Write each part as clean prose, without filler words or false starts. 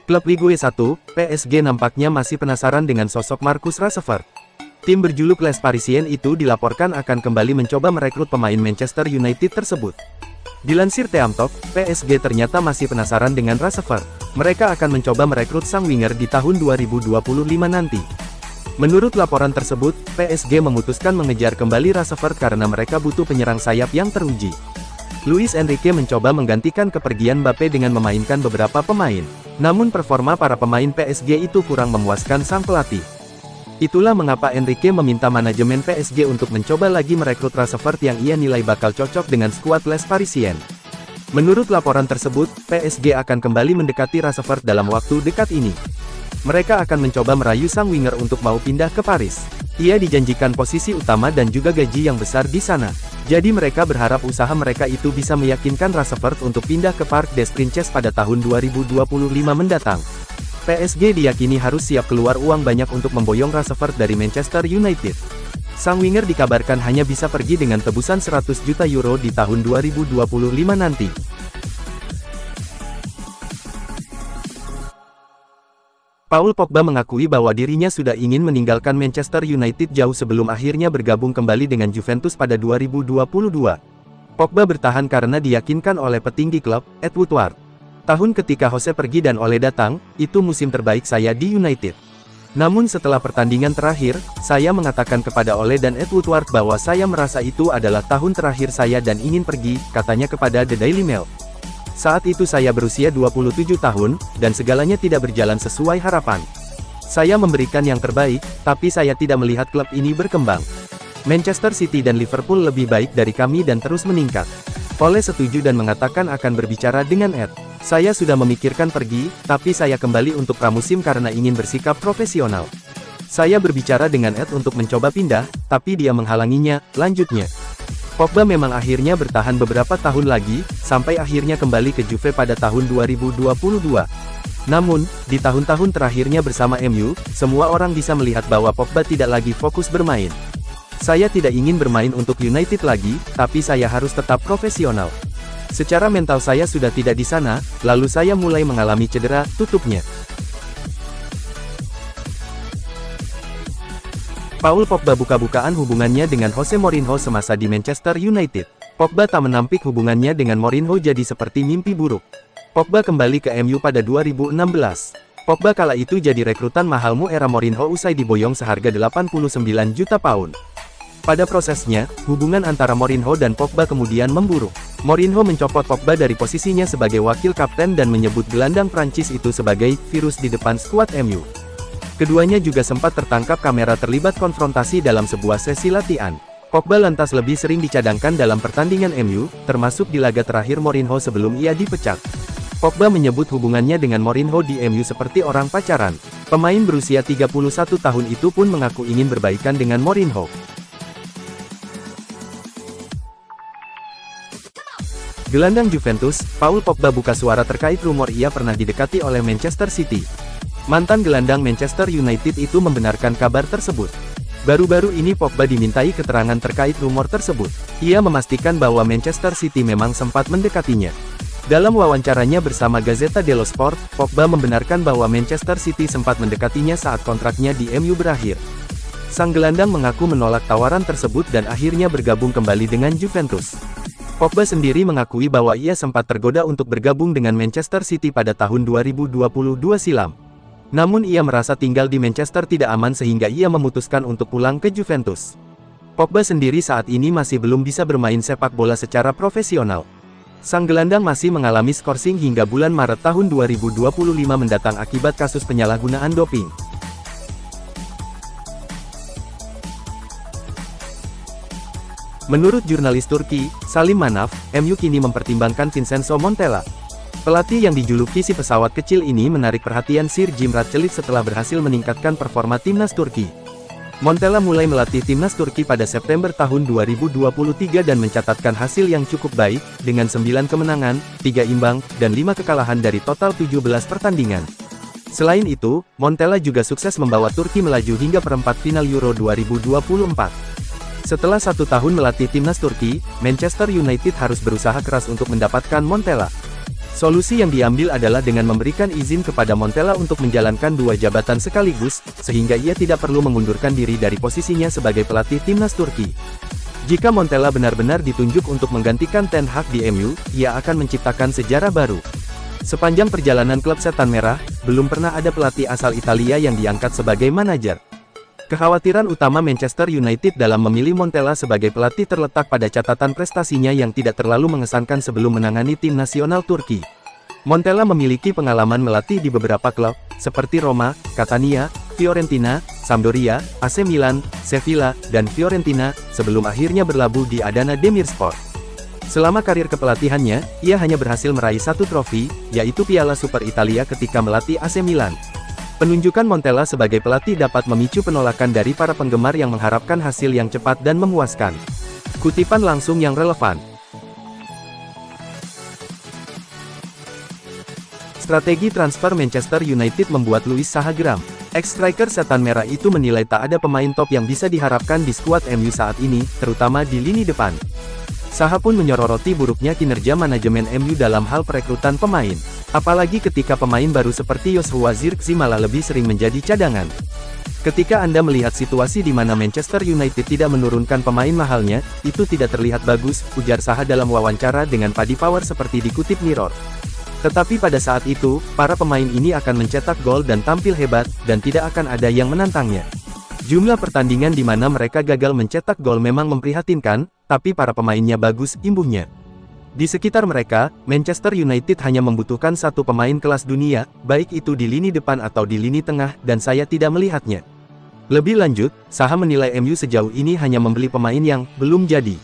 Klub Ligue 1, PSG nampaknya masih penasaran dengan sosok Marcus Rashford. Tim berjuluk Les Parisiens itu dilaporkan akan kembali mencoba merekrut pemain Manchester United tersebut. Dilansir Teamtalk, PSG ternyata masih penasaran dengan Rashford. Mereka akan mencoba merekrut sang winger di tahun 2025 nanti. Menurut laporan tersebut, PSG memutuskan mengejar kembali Rashford karena mereka butuh penyerang sayap yang teruji. Luis Enrique mencoba menggantikan kepergian Mbappe dengan memainkan beberapa pemain. Namun performa para pemain PSG itu kurang memuaskan sang pelatih. Itulah mengapa Enrique meminta manajemen PSG untuk mencoba lagi merekrut Rashford yang ia nilai bakal cocok dengan skuad Les Parisiens. Menurut laporan tersebut, PSG akan kembali mendekati Rashford dalam waktu dekat ini. Mereka akan mencoba merayu sang winger untuk mau pindah ke Paris. Ia dijanjikan posisi utama dan juga gaji yang besar di sana. Jadi mereka berharap usaha mereka itu bisa meyakinkan Rashford untuk pindah ke Parc des Princes pada tahun 2025 mendatang. PSG diyakini harus siap keluar uang banyak untuk memboyong Rashford dari Manchester United. Sang winger dikabarkan hanya bisa pergi dengan tebusan 100 juta euro di tahun 2025 nanti. Paul Pogba mengakui bahwa dirinya sudah ingin meninggalkan Manchester United jauh sebelum akhirnya bergabung kembali dengan Juventus pada 2022. Pogba bertahan karena diyakinkan oleh petinggi klub, Ed Woodward. Tahun ketika Jose pergi dan Ole datang, itu musim terbaik saya di United. Namun setelah pertandingan terakhir, saya mengatakan kepada Ole dan Ed Woodward bahwa saya merasa itu adalah tahun terakhir saya dan ingin pergi, katanya kepada The Daily Mail. Saat itu saya berusia 27 tahun, dan segalanya tidak berjalan sesuai harapan. Saya memberikan yang terbaik, tapi saya tidak melihat klub ini berkembang. Manchester City dan Liverpool lebih baik dari kami dan terus meningkat. Ole setuju dan mengatakan akan berbicara dengan Ed. Saya sudah memikirkan pergi, tapi saya kembali untuk pramusim karena ingin bersikap profesional. Saya berbicara dengan Ed untuk mencoba pindah, tapi dia menghalanginya, lanjutnya. Pogba memang akhirnya bertahan beberapa tahun lagi, sampai akhirnya kembali ke Juve pada tahun 2022. Namun, di tahun-tahun terakhirnya bersama MU, semua orang bisa melihat bahwa Pogba tidak lagi fokus bermain. Saya tidak ingin bermain untuk United lagi, tapi saya harus tetap profesional. Secara mental saya sudah tidak di sana, lalu saya mulai mengalami cedera, tutupnya. Paul Pogba buka-bukaan hubungannya dengan Jose Mourinho semasa di Manchester United. Pogba tak menampik hubungannya dengan Mourinho jadi seperti mimpi buruk. Pogba kembali ke MU pada 2016. Pogba kala itu jadi rekrutan mahalmu era Mourinho usai diboyong seharga 89 juta pound. Pada prosesnya, hubungan antara Mourinho dan Pogba kemudian memburuk. Mourinho mencopot Pogba dari posisinya sebagai wakil kapten dan menyebut gelandang Prancis itu sebagai virus di depan skuad MU. Keduanya juga sempat tertangkap kamera terlibat konfrontasi dalam sebuah sesi latihan. Pogba lantas lebih sering dicadangkan dalam pertandingan MU, termasuk di laga terakhir Mourinho sebelum ia dipecat. Pogba menyebut hubungannya dengan Mourinho di MU seperti orang pacaran. Pemain berusia 31 tahun itu pun mengaku ingin berbaikan dengan Mourinho. Gelandang Juventus, Paul Pogba buka suara terkait rumor ia pernah didekati oleh Manchester City. Mantan gelandang Manchester United itu membenarkan kabar tersebut. Baru-baru ini Pogba dimintai keterangan terkait rumor tersebut. Ia memastikan bahwa Manchester City memang sempat mendekatinya. Dalam wawancaranya bersama Gazzetta dello Sport, Pogba membenarkan bahwa Manchester City sempat mendekatinya saat kontraknya di MU berakhir. Sang gelandang mengaku menolak tawaran tersebut dan akhirnya bergabung kembali dengan Juventus. Pogba sendiri mengakui bahwa ia sempat tergoda untuk bergabung dengan Manchester City pada tahun 2022 silam. Namun ia merasa tinggal di Manchester tidak aman sehingga ia memutuskan untuk pulang ke Juventus. Pogba sendiri saat ini masih belum bisa bermain sepak bola secara profesional. Sang gelandang masih mengalami skorsing hingga bulan Maret tahun 2025 mendatang akibat kasus penyalahgunaan doping. Menurut jurnalis Turki, Salim Manaf, MU kini mempertimbangkan Vincenzo Montella. Pelatih yang dijuluki si pesawat kecil ini menarik perhatian Sir Jim Ratcliffe setelah berhasil meningkatkan performa timnas Turki. Montella mulai melatih timnas Turki pada September tahun 2023 dan mencatatkan hasil yang cukup baik, dengan 9 kemenangan, 3 imbang, dan 5 kekalahan dari total 17 pertandingan. Selain itu, Montella juga sukses membawa Turki melaju hingga perempat final Euro 2024. Setelah 1 tahun melatih timnas Turki, Manchester United harus berusaha keras untuk mendapatkan Montella. Solusi yang diambil adalah dengan memberikan izin kepada Montella untuk menjalankan dua jabatan sekaligus, sehingga ia tidak perlu mengundurkan diri dari posisinya sebagai pelatih timnas Turki. Jika Montella benar-benar ditunjuk untuk menggantikan Ten Hag di MU, ia akan menciptakan sejarah baru. Sepanjang perjalanan klub Setan Merah, belum pernah ada pelatih asal Italia yang diangkat sebagai manajer. Kekhawatiran utama Manchester United dalam memilih Montella sebagai pelatih terletak pada catatan prestasinya yang tidak terlalu mengesankan sebelum menangani tim nasional Turki. Montella memiliki pengalaman melatih di beberapa klub, seperti Roma, Catania, Fiorentina, Sampdoria, AC Milan, Sevilla, dan Fiorentina, sebelum akhirnya berlabuh di Adana Demirspor. Selama karir kepelatihannya, ia hanya berhasil meraih satu trofi, yaitu Piala Super Italia ketika melatih AC Milan. Penunjukan Montella sebagai pelatih dapat memicu penolakan dari para penggemar yang mengharapkan hasil yang cepat dan memuaskan. Kutipan langsung yang relevan. Strategi transfer Manchester United membuat Louis Saha geram. Ex-striker Setan Merah itu menilai tak ada pemain top yang bisa diharapkan di skuad MU saat ini, terutama di lini depan. Saha pun menyoroti buruknya kinerja manajemen MU dalam hal perekrutan pemain. Apalagi ketika pemain baru seperti Joshua Zirkzee malah lebih sering menjadi cadangan. Ketika Anda melihat situasi di mana Manchester United tidak menurunkan pemain mahalnya, itu tidak terlihat bagus, ujar Saha dalam wawancara dengan Paddy Power seperti dikutip Mirror. Tetapi pada saat itu, para pemain ini akan mencetak gol dan tampil hebat, dan tidak akan ada yang menantangnya. Jumlah pertandingan di mana mereka gagal mencetak gol memang memprihatinkan, tapi para pemainnya bagus, imbuhnya. Di sekitar mereka, Manchester United hanya membutuhkan satu pemain kelas dunia, baik itu di lini depan atau di lini tengah, dan saya tidak melihatnya. Lebih lanjut, Saha menilai MU sejauh ini hanya membeli pemain yang belum jadi.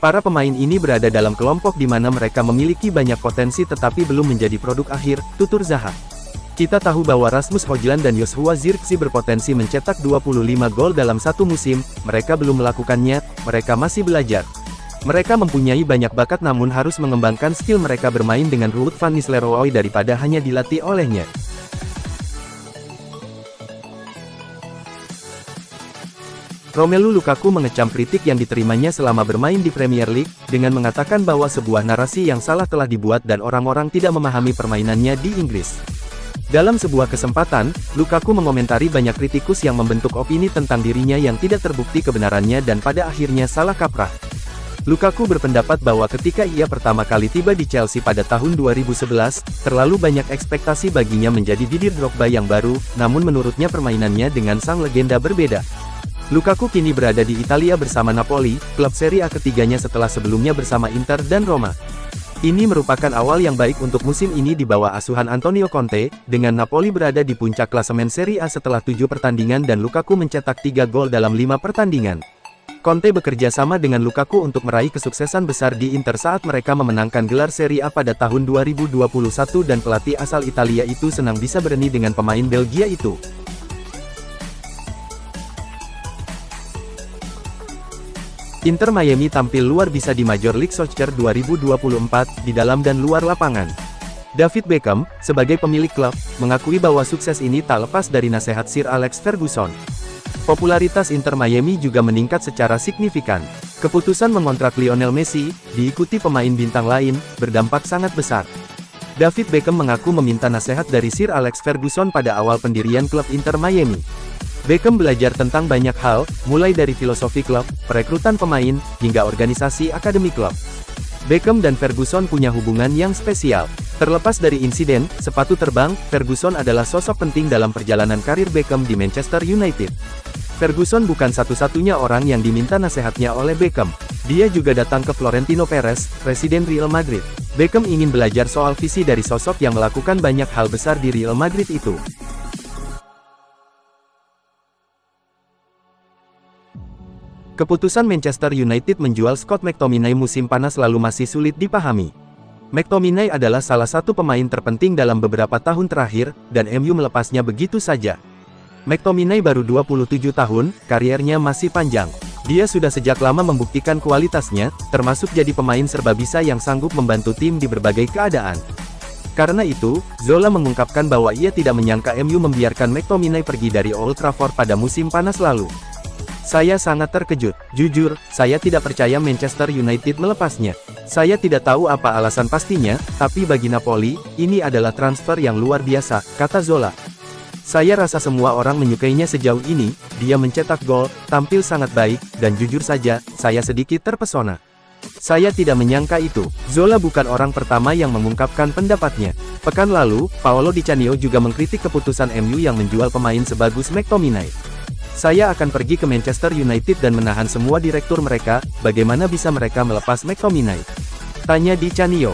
Para pemain ini berada dalam kelompok di mana mereka memiliki banyak potensi tetapi belum menjadi produk akhir, tutur Zaha. Kita tahu bahwa Rasmus Højlund dan Joshua Zirkzee berpotensi mencetak 25 gol dalam satu musim, mereka belum melakukannya, mereka masih belajar. Mereka mempunyai banyak bakat namun harus mengembangkan skill mereka bermain dengan Ruud van Nistelrooy daripada hanya dilatih olehnya. Romelu Lukaku mengecam kritik yang diterimanya selama bermain di Premier League, dengan mengatakan bahwa sebuah narasi yang salah telah dibuat dan orang-orang tidak memahami permainannya di Inggris. Dalam sebuah kesempatan, Lukaku mengomentari banyak kritikus yang membentuk opini tentang dirinya yang tidak terbukti kebenarannya dan pada akhirnya salah kaprah. Lukaku berpendapat bahwa ketika ia pertama kali tiba di Chelsea pada tahun 2011, terlalu banyak ekspektasi baginya menjadi Didier Drogba yang baru, namun menurutnya permainannya dengan sang legenda berbeda. Lukaku kini berada di Italia bersama Napoli, klub Serie A ketiganya setelah sebelumnya bersama Inter dan Roma. Ini merupakan awal yang baik untuk musim ini di bawah asuhan Antonio Conte, dengan Napoli berada di puncak klasemen Serie A setelah 7 pertandingan dan Lukaku mencetak 3 gol dalam 5 pertandingan. Conte bekerja sama dengan Lukaku untuk meraih kesuksesan besar di Inter saat mereka memenangkan gelar Serie A pada tahun 2021 dan pelatih asal Italia itu senang bisa berani dengan pemain Belgia itu. Inter Miami tampil luar biasa di Major League Soccer 2024, di dalam dan luar lapangan. David Beckham, sebagai pemilik klub, mengakui bahwa sukses ini tak lepas dari nasihat Sir Alex Ferguson. Popularitas Inter Miami juga meningkat secara signifikan. Keputusan mengontrak Lionel Messi, diikuti pemain bintang lain, berdampak sangat besar. David Beckham mengaku meminta nasihat dari Sir Alex Ferguson pada awal pendirian klub Inter Miami. Beckham belajar tentang banyak hal, mulai dari filosofi klub, perekrutan pemain, hingga organisasi akademi klub. Beckham dan Ferguson punya hubungan yang spesial. Terlepas dari insiden sepatu terbang, Ferguson adalah sosok penting dalam perjalanan karir Beckham di Manchester United. Ferguson bukan satu-satunya orang yang diminta nasihatnya oleh Beckham. Dia juga datang ke Florentino Perez, presiden Real Madrid. Beckham ingin belajar soal visi dari sosok yang melakukan banyak hal besar di Real Madrid itu. Keputusan Manchester United menjual Scott McTominay musim panas lalu masih sulit dipahami. McTominay adalah salah satu pemain terpenting dalam beberapa tahun terakhir, dan MU melepasnya begitu saja. McTominay baru 27 tahun, kariernya masih panjang. Dia sudah sejak lama membuktikan kualitasnya, termasuk jadi pemain serba bisa yang sanggup membantu tim di berbagai keadaan. Karena itu, Zola mengungkapkan bahwa ia tidak menyangka MU membiarkan McTominay pergi dari Old Trafford pada musim panas lalu. Saya sangat terkejut. Jujur, saya tidak percaya Manchester United melepasnya. Saya tidak tahu apa alasan pastinya, tapi bagi Napoli, ini adalah transfer yang luar biasa, kata Zola. Saya rasa semua orang menyukainya sejauh ini, dia mencetak gol, tampil sangat baik, dan jujur saja, saya sedikit terpesona. Saya tidak menyangka itu. Zola bukan orang pertama yang mengungkapkan pendapatnya. Pekan lalu, Paolo Di Canio juga mengkritik keputusan MU yang menjual pemain sebagus McTominay. Saya akan pergi ke Manchester United dan menahan semua direktur mereka, bagaimana bisa mereka melepas McTominay? Tanya Di Canio.